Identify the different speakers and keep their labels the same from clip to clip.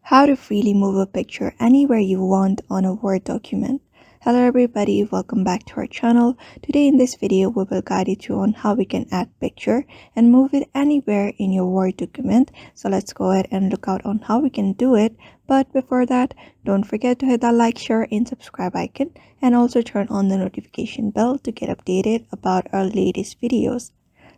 Speaker 1: How to freely move a picture anywhere you want on a Word document. Hello everybody, welcome back to our channel. Today in this video we will guide you through on how we can add picture and move it anywhere in your Word document. So let's go ahead and look out on how we can do it. But before that, don't forget to hit that like, share and subscribe icon and also turn on the notification bell to get updated about our latest videos.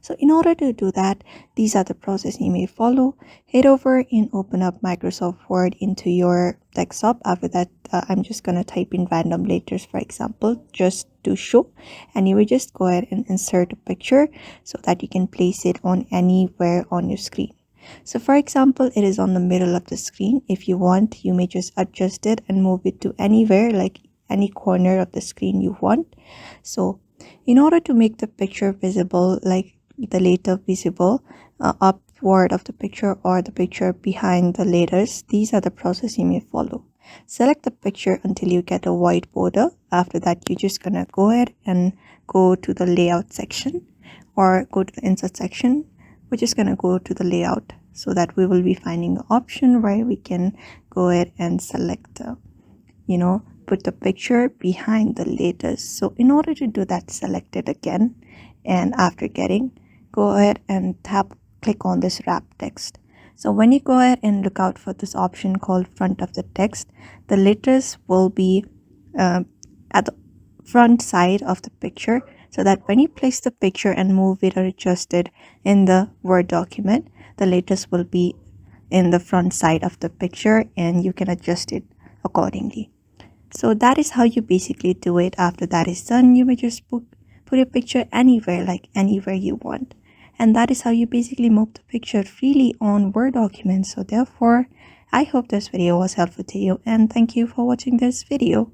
Speaker 1: So in order to do that, these are the process you may follow. Head over and open up Microsoft Word into your desktop. After that, I'm just going to type in random letters, for example, just to show. And you will just go ahead and insert a picture so that you can place it on anywhere on your screen. So for example, it is on the middle of the screen. If you want, you may just adjust it and move it to anywhere, like any corner of the screen you want. So in order to make the picture visible, like the letter visible upward of the picture or the picture behind the letters, these are the process you may follow. Select the picture until you get a white border. After that, you're just gonna go ahead and go to the layout section or go to the insert section. We're just gonna go to the layout so that we will be finding an option where we can go ahead and select put the picture behind the letters. So in order to do that, select it again, and after go ahead and click on this wrap text. So when you go ahead and look out for this option called front of the text, the letters will be at the front side of the picture, so that when you place the picture and move it or adjust it in the Word document, the letters will be in the front side of the picture and you can adjust it accordingly. So that is how you basically do it. After that is done, you may just put your picture anywhere, like anywhere you want. And that is how you basically move the picture freely on Word documents. So therefore, I hope this video was helpful to you and thank you for watching this video.